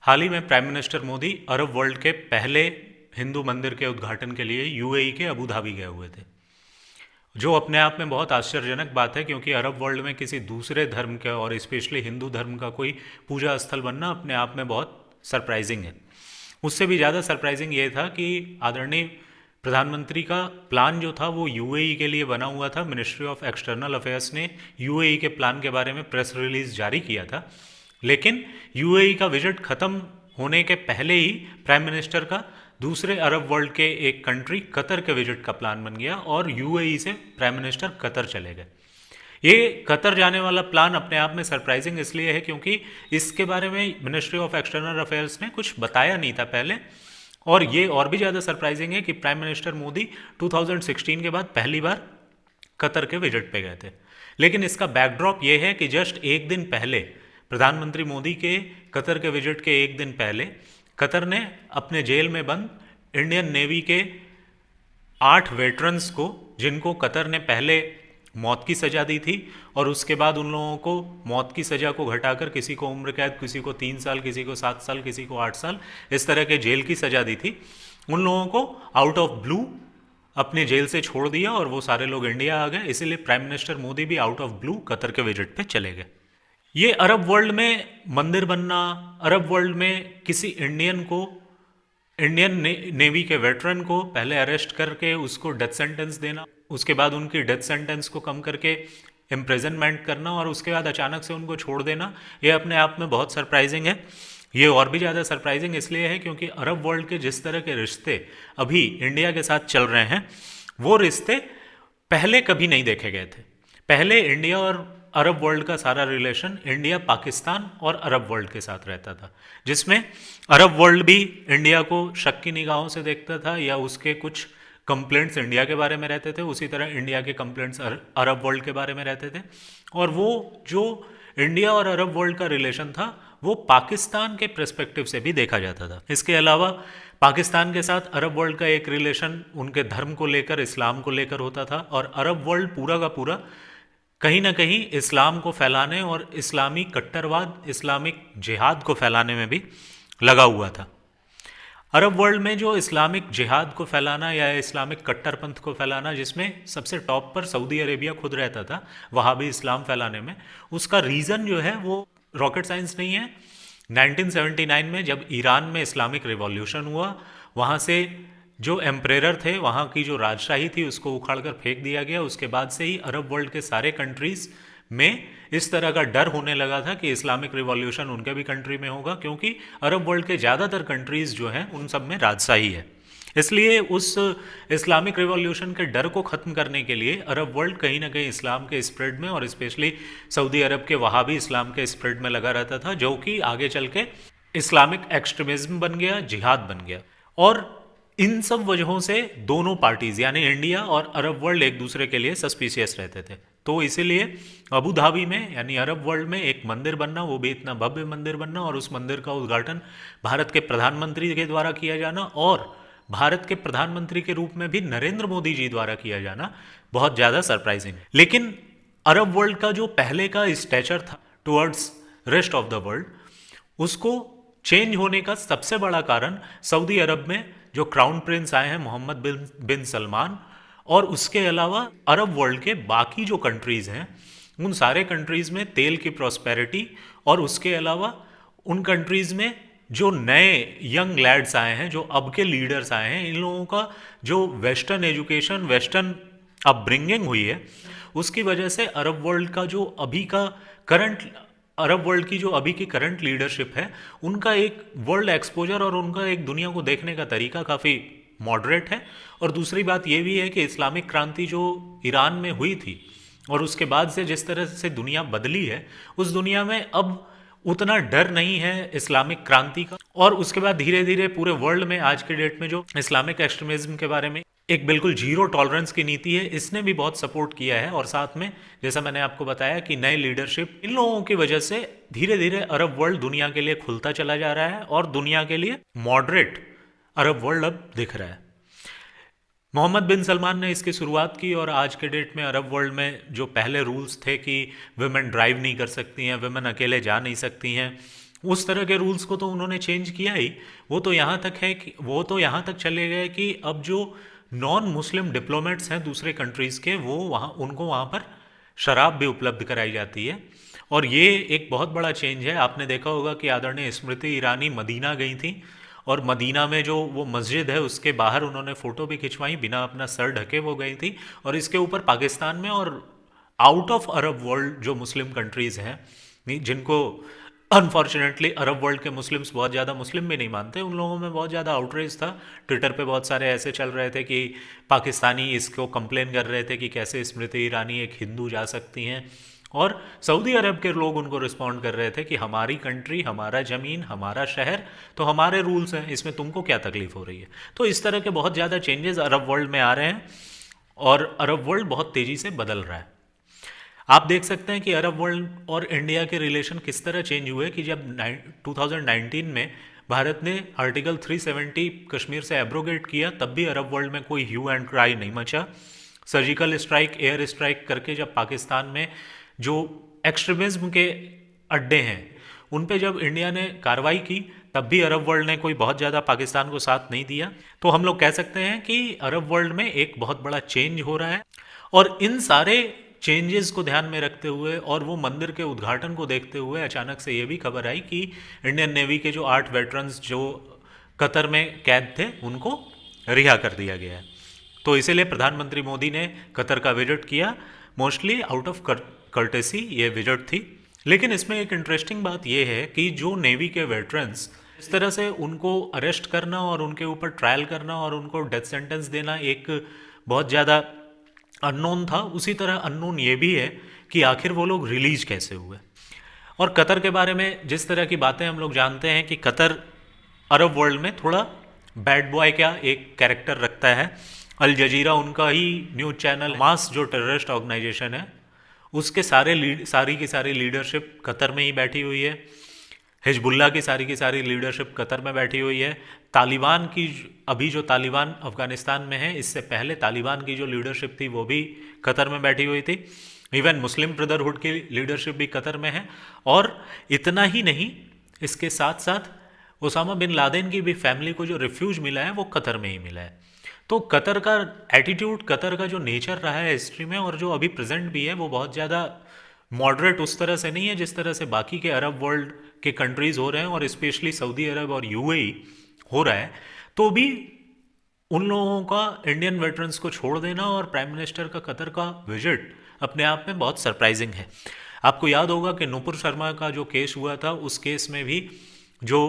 हाल ही में prime minister Modi Arab world के पहले हिंदू मंदिर के उद्घाटन के लिए यूएई के अबू धाबी गए हुए थे, जो अपने आप में बहुत आश्चर्यजनक बात है क्योंकि अरब वर्ल्ड में किसी दूसरे धर्म के और स्पेशली हिंदू धर्म का कोई पूजा स्थल बनना अपने आप में बहुत सरप्राइजिंग है। उससे भी ज़्यादा सरप्राइजिंग ये था कि आदरणीय प्रधानमंत्री का प्लान जो था वो यूएई के लिए बना हुआ था। मिनिस्ट्री ऑफ एक्सटर्नल अफेयर्स ने यूएई के प्लान के बारे में प्रेस रिलीज जारी किया था, लेकिन यूएई का विजिट खत्म होने के पहले ही प्राइम मिनिस्टर का दूसरे अरब वर्ल्ड के एक कंट्री कतर के विजिट का प्लान बन गया और यूएई से प्राइम मिनिस्टर कतर चले गए। ये कतर जाने वाला प्लान अपने आप में सरप्राइजिंग इसलिए है क्योंकि इसके बारे में मिनिस्ट्री ऑफ एक्सटर्नल अफेयर्स ने कुछ बताया नहीं था पहले, और ये और भी ज़्यादा सरप्राइजिंग है कि प्राइम मिनिस्टर मोदी 2016 के बाद पहली बार कतर के विजिट पे गए थे। लेकिन इसका बैकड्रॉप ये है कि जस्ट एक दिन पहले, प्रधानमंत्री मोदी के कतर के विजिट के एक दिन पहले, कतर ने अपने जेल में बंद इंडियन नेवी के 8 वेटरन्स को, जिनको कतर ने पहले मौत की सज़ा दी थी और उसके बाद उन लोगों को मौत की सज़ा को घटाकर किसी को उम्र कैद, किसी को 3 साल, किसी को 7 साल, किसी को 8 साल, इस तरह के जेल की सज़ा दी थी, उन लोगों को आउट ऑफ ब्लू अपने जेल से छोड़ दिया और वो सारे लोग इंडिया आ गए। इसीलिए प्राइम मिनिस्टर मोदी भी आउट ऑफ ब्लू कतर के विजिट पे चले गए। ये अरब वर्ल्ड में मंदिर बनना, अरब वर्ल्ड में किसी इंडियन को, इंडियन नेवी के वेटरन को पहले अरेस्ट करके उसको डेथ सेंटेंस देना, उसके बाद उनकी डेथ सेंटेंस को कम करके इम्प्रिजनमेंट करना और उसके बाद अचानक से उनको छोड़ देना, ये अपने आप में बहुत सरप्राइजिंग है। ये और भी ज़्यादा सरप्राइजिंग इसलिए है क्योंकि अरब वर्ल्ड के जिस तरह के रिश्ते अभी इंडिया के साथ चल रहे हैं, वो रिश्ते पहले कभी नहीं देखे गए थे। पहले इंडिया और अरब वर्ल्ड का सारा रिलेशन इंडिया, पाकिस्तान और अरब वर्ल्ड के साथ रहता था, जिसमें अरब वर्ल्ड भी इंडिया को शक की निगाहों से देखता था या उसके कुछ कंप्लेंट्स इंडिया के बारे में रहते थे, उसी तरह इंडिया के कंप्लेंट्स अरब वर्ल्ड के बारे में रहते थे। और वो जो इंडिया और अरब वर्ल्ड का रिलेशन था वो पाकिस्तान के पर्सपेक्टिव से भी देखा जाता था। इसके अलावा पाकिस्तान के साथ अरब वर्ल्ड का एक रिलेशन उनके धर्म को लेकर, इस्लाम को लेकर होता था, और अरब वर्ल्ड पूरा का पूरा कहीं ना कहीं इस्लाम को फैलाने और इस्लामी कट्टरवाद, इस्लामिक जिहाद को फैलाने में भी लगा हुआ था। अरब वर्ल्ड में जो इस्लामिक जिहाद को फैलाना या इस्लामिक कट्टरपंथ को फैलाना, जिसमें सबसे टॉप पर सऊदी अरेबिया खुद रहता था वहाँ भी इस्लाम फैलाने में, उसका रीज़न जो है वो रॉकेट साइंस नहीं है। 1979 में जब ईरान में इस्लामिक रिवॉल्यूशन हुआ, वहाँ से जो एम्परेयर थे, वहाँ की जो राजशाही थी, उसको उखाड़ कर फेंक दिया गया। उसके बाद से ही अरब वर्ल्ड के सारे कंट्रीज़ में इस तरह का डर होने लगा था कि इस्लामिक रिवॉल्यूशन उनके भी कंट्री में होगा, क्योंकि अरब वर्ल्ड के ज़्यादातर कंट्रीज़ जो हैं उन सब में राजशाही है। इसलिए उस इस्लामिक रिवॉल्यूशन के डर को ख़त्म करने के लिए अरब वर्ल्ड कहीं ना कहीं इस्लाम के स्प्रेड में, और स्पेशली सऊदी अरब के वहाँ भी इस्लाम के स्प्रेड में लगा रहता था, जो कि आगे चल के इस्लामिक एक्सट्रीमिज्म बन गया, जिहाद बन गया। और इन सब वजहों से दोनों पार्टीज यानी इंडिया और अरब वर्ल्ड एक दूसरे के लिए सस्पिशियस रहते थे। तो इसीलिए अबू धाबी में यानी अरब वर्ल्ड में एक मंदिर बनना, वो भी इतना भव्य मंदिर बनना, और उस मंदिर का उद्घाटन भारत के प्रधानमंत्री के द्वारा किया जाना, और भारत के प्रधानमंत्री के रूप में भी नरेंद्र मोदी जी द्वारा किया जाना, बहुत ज़्यादा सरप्राइजिंग। लेकिन अरब वर्ल्ड का जो पहले का स्टेचर था towards rest of the world, उसको चेंज होने का सबसे बड़ा कारण सऊदी अरब में जो क्राउन प्रिंस आए हैं मोहम्मद बिन सलमान, और उसके अलावा अरब वर्ल्ड के बाकी जो कंट्रीज़ हैं, उन सारे कंट्रीज़ में तेल की प्रॉस्पेरिटी, और उसके अलावा उन कंट्रीज़ में जो नए यंग लैड्स आए हैं, जो अब के लीडर्स आए हैं, इन लोगों का जो वेस्टर्न एजुकेशन, वेस्टर्न अपब्रिंगिंग हुई है, उसकी वजह से अरब वर्ल्ड का जो अभी का करंट, अरब वर्ल्ड की जो अभी की करंट लीडरशिप है, उनका एक वर्ल्ड एक्सपोजर और उनका एक दुनिया को देखने का तरीका काफ़ी मॉडरेट है। और दूसरी बात ये भी है कि इस्लामिक क्रांति जो ईरान में हुई थी और उसके बाद से जिस तरह से दुनिया बदली है, उस दुनिया में अब उतना डर नहीं है इस्लामिक क्रांति का। और उसके बाद धीरे धीरे पूरे वर्ल्ड में आज के डेट में जो इस्लामिक एक्सट्रीमिज्म के बारे में एक बिल्कुल जीरो टॉलरेंस की नीति है, इसने भी बहुत सपोर्ट किया है। और साथ में जैसा मैंने आपको बताया कि नए लीडरशिप, इन लोगों की वजह से धीरे धीरे अरब वर्ल्ड दुनिया के लिए खुलता चला जा रहा है और दुनिया के लिए मॉडरेट अरब वर्ल्ड अब दिख रहा है। मोहम्मद बिन सलमान ने इसकी शुरुआत की, और आज के डेट में अरब वर्ल्ड में जो पहले रूल्स थे कि वुमेन ड्राइव नहीं कर सकती हैं, वुमेन अकेले जा नहीं सकती हैं, उस तरह के रूल्स को तो उन्होंने चेंज किया ही। वो तो यहाँ तक है कि वो तो यहाँ तक चले गए कि अब जो नॉन मुस्लिम डिप्लोमेट्स हैं दूसरे कंट्रीज़ के, वो वहाँ उनको वहाँ पर शराब भी उपलब्ध कराई जाती है। और ये एक बहुत बड़ा चेंज है। आपने देखा होगा कि आदरणीय स्मृति ईरानी मदीना गई थी, और मदीना में जो वो मस्जिद है उसके बाहर उन्होंने फ़ोटो भी खिंचवाई, बिना अपना सर ढके वो गई थी। और इसके ऊपर पाकिस्तान में और आउट ऑफ अरब वर्ल्ड जो मुस्लिम कंट्रीज़ हैं, जिनको अनफॉर्चुनेटली अरब वर्ल्ड के मुस्लिम्स बहुत ज़्यादा मुस्लिम भी नहीं मानते, उन लोगों में बहुत ज़्यादा आउटरीच था। ट्विटर पे बहुत सारे ऐसे चल रहे थे कि पाकिस्तानी इसको कंप्लेन कर रहे थे कि कैसे स्मृति ईरानी एक हिंदू जा सकती हैं, और सऊदी अरब के लोग उनको रिस्पॉन्ड कर रहे थे कि हमारी कंट्री, हमारा ज़मीन, हमारा शहर, तो हमारे रूल्स हैं, इसमें तुमको क्या तकलीफ हो रही है। तो इस तरह के बहुत ज़्यादा चेंजेस अरब वर्ल्ड में आ रहे हैं, और अरब वर्ल्ड बहुत तेज़ी से बदल रहा है। आप देख सकते हैं कि अरब वर्ल्ड और इंडिया के रिलेशन किस तरह चेंज हुए कि जब 2019 में भारत ने आर्टिकल 370 कश्मीर से एब्रोगेट किया, तब भी अरब वर्ल्ड में कोई ह्यू एंड क्राई नहीं मचा। सर्जिकल स्ट्राइक, एयर स्ट्राइक करके जब पाकिस्तान में जो एक्सट्रीमिज्म के अड्डे हैं उन पे जब इंडिया ने कार्रवाई की, तब भी अरब वर्ल्ड ने कोई बहुत ज़्यादा पाकिस्तान को साथ नहीं दिया। तो हम लोग कह सकते हैं कि अरब वर्ल्ड में एक बहुत बड़ा चेंज हो रहा है। और इन सारे चेंजेस को ध्यान में रखते हुए और वो मंदिर के उद्घाटन को देखते हुए अचानक से ये भी खबर आई कि इंडियन नेवी के जो 8 वेटरन्स जो कतर में कैद थे उनको रिहा कर दिया गया है। तो इसीलिए प्रधानमंत्री मोदी ने कतर का विजिट किया, मोस्टली आउट ऑफ कर्टेसी ये विजिट थी। लेकिन इसमें एक इंटरेस्टिंग बात यह है कि जो नेवी के वेटरन्स, इस तरह से उनको अरेस्ट करना और उनके ऊपर ट्रायल करना और उनको डेथ सेंटेंस देना एक बहुत ज़्यादा अननोन था, उसी तरह अननोन ये भी है कि आखिर वो लोग रिलीज कैसे हुए। और कतर के बारे में जिस तरह की बातें हम लोग जानते हैं कि कतर अरब वर्ल्ड में थोड़ा बैड बॉय का एक कैरेक्टर रखता है। अल जजीरा उनका ही न्यूज़ चैनल, मास जो टेररिस्ट ऑर्गेनाइजेशन है उसके सारी की सारी लीडरशिप कतर में ही बैठी हुई है। हिजबुल्ला की सारी लीडरशिप कतर में बैठी हुई है। तालिबान की, अभी जो तालिबान अफगानिस्तान में है, इससे पहले तालिबान की जो लीडरशिप थी वो भी कतर में बैठी हुई थी। इवन मुस्लिम ब्रदरहुड की लीडरशिप भी कतर में है। और इतना ही नहीं, इसके साथ साथ ओसामा बिन लादेन की भी फैमिली को जो रिफ्यूज मिला है वो कतर में ही मिला है। तो कतर का एटीट्यूड, कतर का जो नेचर रहा है हिस्ट्री में और जो अभी प्रेजेंट भी है, वो बहुत ज़्यादा मॉडरेट उस तरह से नहीं है जिस तरह से बाकी के अरब वर्ल्ड के कंट्रीज़ हो रहे हैं, और स्पेशली सऊदी अरब और यूएई हो रहा है। तो भी उन लोगों का इंडियन वेटरन्स को छोड़ देना और प्राइम मिनिस्टर का कतर का विजिट अपने आप में बहुत सरप्राइजिंग है। आपको याद होगा कि नुपुर शर्मा का जो केस हुआ था, उस केस में भी जो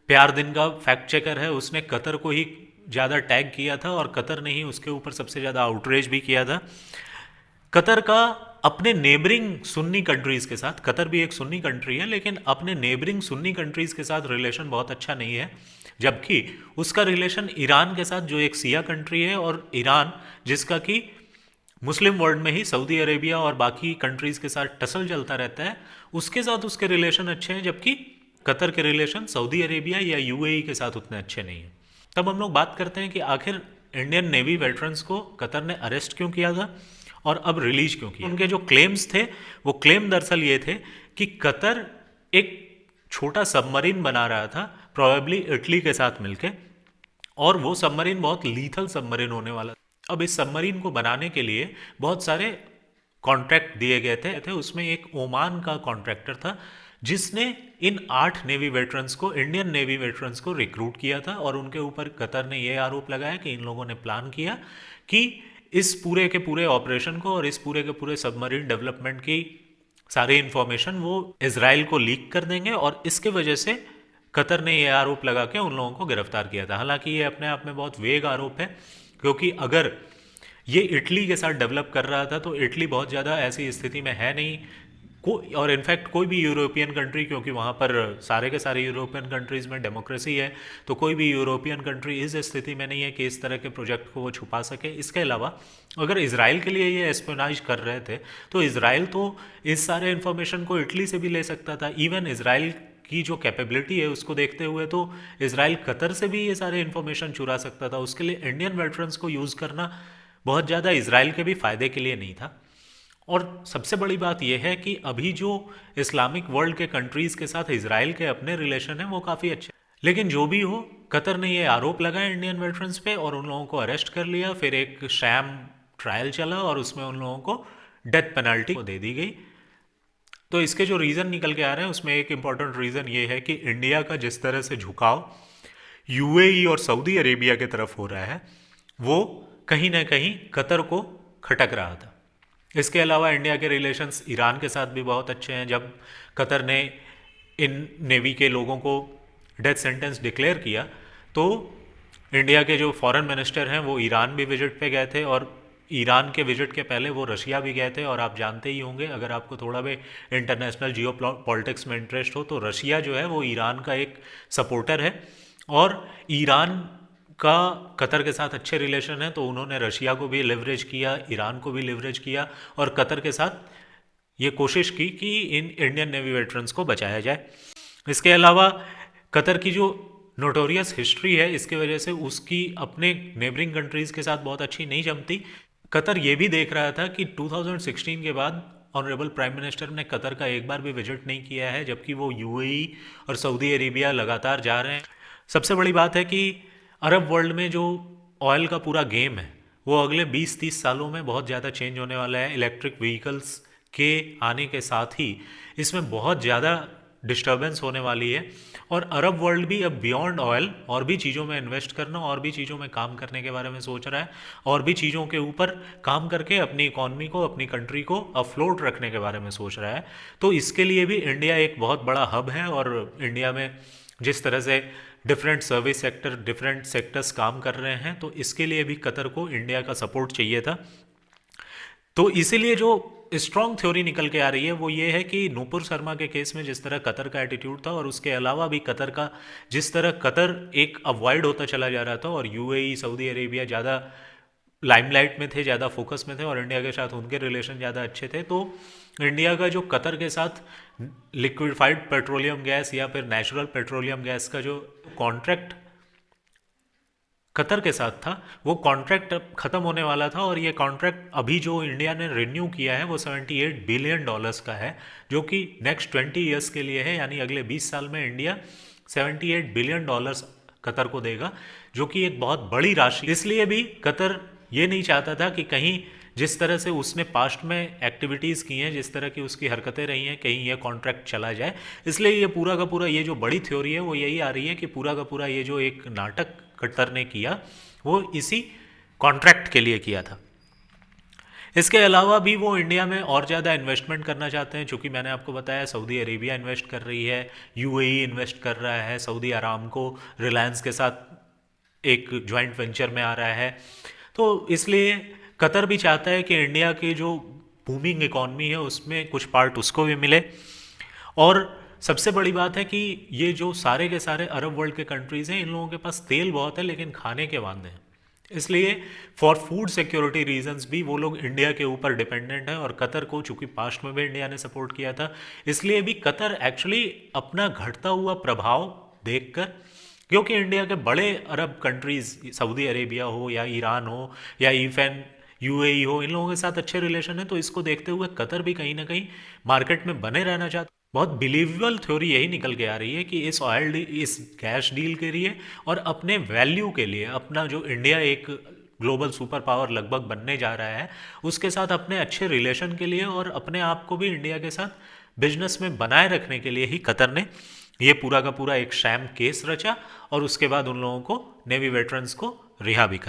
प्यार दिन का फैक्ट चेकर है उसने कतर को ही ज़्यादा टैग किया था, और कतर ने ही उसके ऊपर सबसे ज़्यादा आउटरीच भी किया था। कतर का अपने नेबरिंग सुन्नी कंट्रीज़ के साथ, कतर भी एक सुन्नी कंट्री है, लेकिन अपने नेबरिंग सुन्नी कंट्रीज़ के साथ रिलेशन बहुत अच्छा नहीं है, जबकि उसका रिलेशन ईरान के साथ जो एक सिया कंट्री है, और ईरान जिसका कि मुस्लिम वर्ल्ड में ही सऊदी अरेबिया और बाकी कंट्रीज़ के साथ टसल चलता रहता है, उसके साथ उसके रिलेशन अच्छे हैं, जबकि कतर के रिलेशन सऊदी अरेबिया या यूएई के साथ उतने अच्छे नहीं हैं। तब हम लोग बात करते हैं कि आखिर इंडियन नेवी वेटरन्स को कतर ने अरेस्ट क्यों किया था और अब रिलीज क्यों किया। उनके जो क्लेम्स थे वो क्लेम दरअसल ये थे कि कतर एक छोटा सबमरीन बना रहा था, प्रोबेबली इटली के साथ मिलके, और वो सबमरीन बहुत लीथल सबमरीन होने वाला। अब इस सबमरीन को बनाने के लिए बहुत सारे कॉन्ट्रैक्ट दिए गए थे। उसमें एक ओमान का कॉन्ट्रैक्टर था जिसने इन 8 नेवी वेटरन्स को, इंडियन नेवी वेटरन्स को रिक्रूट किया था, और उनके ऊपर कतर ने यह आरोप लगाया कि इन लोगों ने प्लान किया कि इस पूरे के पूरे ऑपरेशन को और इस पूरे के पूरे सबमरीन डेवलपमेंट की सारी इंफॉर्मेशन वो इजराइल को लीक कर देंगे, और इसके वजह से कतर ने यह आरोप लगा के उन लोगों को गिरफ्तार किया था। हालांकि ये अपने आप में बहुत वेग आरोप है, क्योंकि अगर ये इटली के साथ डेवलप कर रहा था तो इटली बहुत ज़्यादा ऐसी स्थिति में है नहीं, और इनफैक्ट कोई भी यूरोपियन कंट्री, क्योंकि वहाँ पर सारे के सारे यूरोपियन कंट्रीज़ में डेमोक्रेसी है, तो कोई भी यूरोपियन कंट्री इस स्थिति में नहीं है कि इस तरह के प्रोजेक्ट को वो छुपा सके। इसके अलावा अगर इजराइल के लिए ये एस्पियोनाइज कर रहे थे तो इजराइल तो इस सारे इन्फॉर्मेशन को इटली से भी ले सकता था। इवन इजराइल की जो कैपेबिलिटी है उसको देखते हुए तो इजराइल कतर से भी ये सारे इन्फॉर्मेशन चुरा सकता था। उसके लिए इंडियन वेटरन्स को यूज़ करना बहुत ज़्यादा इजराइल के भी फ़ायदे के लिए नहीं था। और सबसे बड़ी बात यह है कि अभी जो इस्लामिक वर्ल्ड के कंट्रीज़ के साथ इजराइल के अपने रिलेशन हैं वो काफ़ी अच्छे। लेकिन जो भी हो, कतर ने ये आरोप लगाया इंडियन वेटरन्स पे और उन लोगों को अरेस्ट कर लिया। फिर एक शैम ट्रायल चला और उसमें उन लोगों को डेथ पेनल्टी दे दी गई। तो इसके जो रीज़न निकल के आ रहे हैं उसमें एक इम्पॉर्टेंट रीज़न ये है कि इंडिया का जिस तरह से झुकाव यूएई और सऊदी अरेबिया की तरफ हो रहा है वो कहीं ना कहीं कतर को खटक रहा था। इसके अलावा इंडिया के रिलेशंस ईरान के साथ भी बहुत अच्छे हैं। जब कतर ने इन नेवी के लोगों को डेथ सेंटेंस डिक्लेयर किया तो इंडिया के जो फॉरेन मिनिस्टर हैं वो ईरान भी विजिट पे गए थे और ईरान के विजिट के पहले वो रशिया भी गए थे। और आप जानते ही होंगे, अगर आपको थोड़ा भी इंटरनेशनल जियो पॉलिटिक्स में इंटरेस्ट हो, तो रशिया जो है वो ईरान का एक सपोर्टर है और ईरान का कतर के साथ अच्छे रिलेशन है। तो उन्होंने रशिया को भी लिवरेज किया, ईरान को भी लिवरेज किया और कतर के साथ ये कोशिश की कि इन इंडियन नेवी वेटरन्स को बचाया जाए। इसके अलावा कतर की जो नोटोरियस हिस्ट्री है, इसके वजह से उसकी अपने नेबरिंग कंट्रीज़ के साथ बहुत अच्छी नहीं जमती। कतर ये भी देख रहा था कि 2016 के बाद ऑनरेबल प्राइम मिनिस्टर ने कतर का एक बार भी विजिट नहीं किया है, जबकि वो यूएई और सऊदी अरेबिया लगातार जा रहे हैं। सबसे बड़ी बात है कि अरब वर्ल्ड में जो ऑयल का पूरा गेम है वो अगले 20-30 सालों में बहुत ज़्यादा चेंज होने वाला है। इलेक्ट्रिक व्हीकल्स के आने के साथ ही इसमें बहुत ज़्यादा डिस्टर्बेंस होने वाली है और अरब वर्ल्ड भी अब बियॉन्ड ऑयल और भी चीज़ों में इन्वेस्ट करना और भी चीज़ों में काम करने के बारे में सोच रहा है और भी चीज़ों के ऊपर काम करके अपनी इकॉनमी को, अपनी कंट्री को अफ्लोट रखने के बारे में सोच रहा है। तो इसके लिए भी इंडिया एक बहुत बड़ा हब है और इंडिया में जिस तरह से different service sector, different sectors काम कर रहे हैं, तो इसके लिए भी कतर को इंडिया का सपोर्ट चाहिए था। तो इसीलिए जो स्ट्रॉन्ग थ्योरी निकल के आ रही है वो ये है कि नूपुर शर्मा के केस में जिस तरह कतर का एटीट्यूड था और उसके अलावा भी कतर का जिस तरह कतर एक अवॉइड होता चला जा रहा था और यूएई, सऊदी अरेबिया ज़्यादा लाइमलाइट में थे, ज़्यादा फोकस में थे और इंडिया के साथ उनके रिलेशन ज़्यादा अच्छे थे, तो इंडिया का जो कतर के साथ लिक्विफाइड पेट्रोलियम गैस या फिर नेचुरल पेट्रोलियम गैस का जो कॉन्ट्रैक्ट कतर के साथ था वो कॉन्ट्रैक्ट ख़त्म होने वाला था और ये कॉन्ट्रैक्ट अभी जो इंडिया ने रिन्यू किया है वो $78 बिलियन का है, जो कि नेक्स्ट 20 ईयर्स के लिए है। यानी अगले 20 साल में इंडिया $78 बिलियन कतर को देगा, जो कि एक बहुत बड़ी राशि। इसलिए भी कतर ये नहीं चाहता था कि कहीं जिस तरह से उसने पास्ट में एक्टिविटीज़ की हैं, जिस तरह की उसकी हरकतें रही हैं, कहीं ये कॉन्ट्रैक्ट चला जाए। इसलिए ये पूरा का पूरा ये जो बड़ी थ्योरी है वो यही आ रही है कि पूरा का पूरा ये जो एक नाटक कतर ने किया वो इसी कॉन्ट्रैक्ट के लिए किया था। इसके अलावा भी वो इंडिया में और ज़्यादा इन्वेस्टमेंट करना चाहते हैं, चूँकि मैंने आपको बताया सऊदी अरेबिया इन्वेस्ट कर रही है, यूएई इन्वेस्ट कर रहा है, सऊदी अरामको रिलायंस के साथ एक जॉइंट वेंचर में आ रहा है। तो इसलिए कतर भी चाहता है कि इंडिया की जो बूमिंग इकॉनमी है उसमें कुछ पार्ट उसको भी मिले। और सबसे बड़ी बात है कि ये जो सारे के सारे अरब वर्ल्ड के कंट्रीज़ हैं, इन लोगों के पास तेल बहुत है लेकिन खाने के वांदे हैं। इसलिए फॉर फूड सिक्योरिटी रीजंस भी वो लोग इंडिया के ऊपर डिपेंडेंट हैं और कतर को चूंकि पास्ट में भी इंडिया ने सपोर्ट किया था, इसलिए भी कतर एक्चुअली अपना घटता हुआ प्रभाव देखकर, क्योंकि इंडिया के बड़े अरब कंट्रीज़ सऊदी अरेबिया हो या ईरान हो या इवन यूएई हो, इन लोगों के साथ अच्छे रिलेशन है, तो इसको देखते हुए कतर भी कहीं ना कहीं मार्केट में बने रहना चाहता। बहुत बिलीवेबल थ्योरी यही निकल के आ रही है कि इस ऑयल डील, इस गैस डील के लिए और अपने वैल्यू के लिए, अपना जो इंडिया एक ग्लोबल सुपर पावर लगभग बनने जा रहा है उसके साथ अपने अच्छे रिलेशन के लिए और अपने आप को भी इंडिया के साथ बिजनेस में बनाए रखने के लिए ही कतर ने ये पूरा का पूरा एक शैम केस रचा और उसके बाद उन लोगों को नेवी वेटरन्स को रिहा भी कर